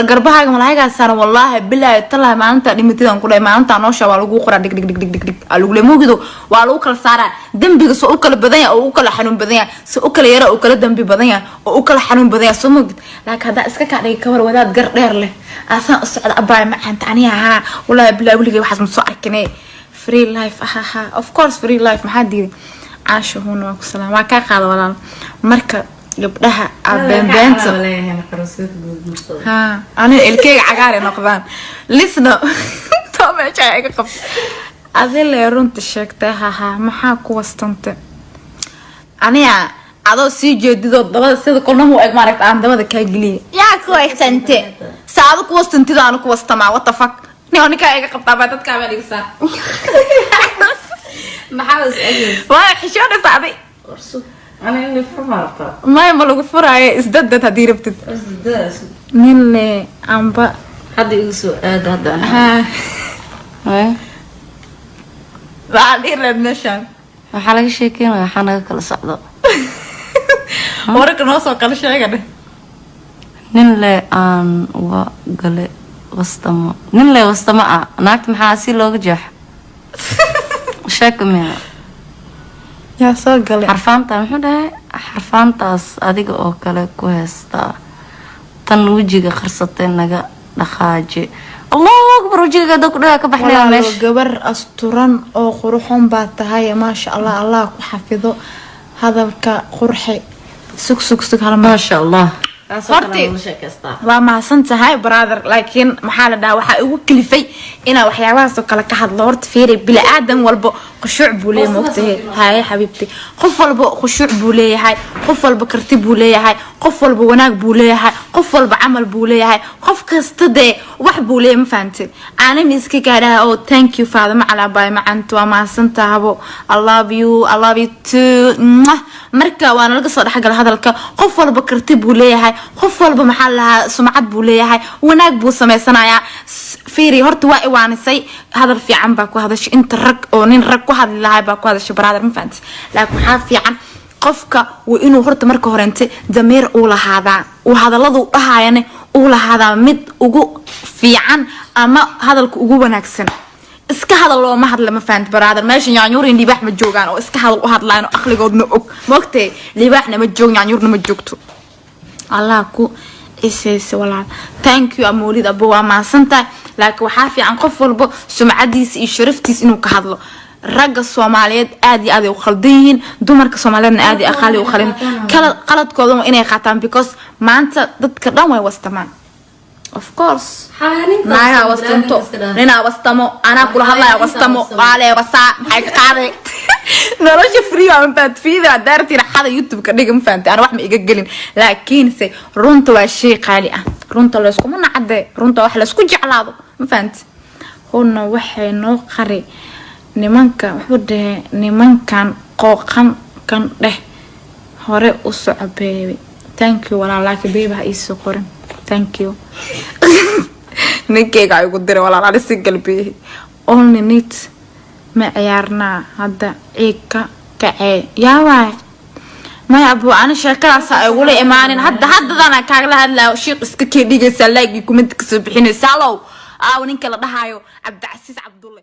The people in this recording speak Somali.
garbahaaga malaayiga saaran wallahi billahi talaa maanta dhimatidan ku dhay maanta noosha waa lagu qoraa dig lagu leemugido waa lagu kala saaraa dambiga soo kala badan yahay oo u kala xanuun badan yahay soo kala yara oo kala dambi badan yahay oo u kala xanuun badan yahay soo mugid laakiin hada iska ka dhigay kawar wadaad gar dheer leh asaan u socda abaay macanta aniga ha wallahi billahi wiliga waxaas ma soo arkinay free life of course free life maxaa diiday caasho hoona waa ku salaam waa ka qaado walaal marka gabdhaha abeenbeento ha ana ilkeyga cagaar ee noqdaan lisno tome jay ka qab adile runta sheegtay ha maxaa ku wastanta aniga ado sii jeedido dabada sida qolnahu eeg maaragta aan dabada ka galiye yaa ku wastante saado ku wastantida aan ku wastama what the fuck نحن كاي قطع بعد كامل يسار محاوس أجل واي حشونة صعبي أنا اللي فرمارتا ما يملو فرعي ازددت هدي ربتت ازددت نيلي عمبا حد يقصو هذا ها ايه بعد إير لبنشان وحالك شيكين وحانا كلا صعدو ورك نوصو كلا شيء نيلي آن وقالي وستما نيلي وستما ناكت محاسي لوغ جح شاك مينا يا صقلي حرفانتا محو داي حرفانتاس adiga oo kale ku heesta tan wajiga qarsateen naga dhaqaaji Allahu akbar wajiga dad ku dhaga ka baxnaa meesh gabar asturan oo quruxon baa tahay ma sha Allah Allah ku xafido hadalka qurxi sug hal ma sha Allah horti waa ma san tahay brother laakiin maxaa la dhahaa waxa ugu kalifay ina waxyaabahaas oo kala ka hadlo horta fiiri bila aadan walba khushuuc buu leeyahay moogtahay hay xabiibti qof walba khushuuc buu leeyahay qof walba karti buu leeyahay qof walba wanaag buu leeyahay qof walba amal buu leeyahay qof kasta de wax buu leeyahay ma fahantin aan miska gaadhaa oo thank you father ma ala bay ma antu ma san tahabo I love you too marka waan laga soo dhaxgal hadalka qof walba karti buu leeyahay qof walba maxaa laha sumcad buu leeyahay wanaag buu sameysanayaa fiiri horta waa iwaanisay hadal fiican baa ku hadashay inta rag oo nin rag ku hadli lahay baa ku hadashay brother ma fahantin laakiin waxa fiican qofka waa inuu horta marka horente dameer uu lahaadaa uu hadaladu dhahaayane uu lahaadaa mid ugu fiican ama hadalka ugu wanaagsan iska hadal loo ma hadla ma fahantin brother meesha yaanyuurin libaax ma joogaan oo iska hadal u hadlaan oo aqligoodna og moogtay libaaxna ma joog yaanyuurna ma joogto Allah ku isayse walaal thank you amoolid abo waa maasanta laakiin waxa fiican qof walba sumcadiisa iyo sharaftiisa inuu ka hadlo ragga Soomaaliyeed aad iyo aad u khaldan yihiin dumarka Soomaaliyeedna aad iyo aqali u khaldan kala qaladkooda inay qaataan because maanta dadka dhan way wastamaan of course naya wastanto nina wastamo ana kula hadlaya wastamo wale wasa maxay ka qaaday nolosha free aan baad fiida daartina xada youtube ka dhigam faanti ana wax ma iga gelin laakiin se runta waa shay qaali ah runta la isku manacade runta wax la isku jeclaado ma faanti honna waxay noo qari nimanka wuxuu nimankan qooqan kan dheh hore u socobeeyay thank you walaalaka beeba iisoo qorin thank you ninkeyga ay ugu diray walaal si galbi only need ma ciyaarna hada eeka kacay yaa waay ma abu ana sheekadaas ay ugu leeymaan hadana kaaga hadlaa sheekh iska kee dhigaysa like comment ka soo bixinaysa low ninka la dhahayo Cabdi Casiis Cabdulle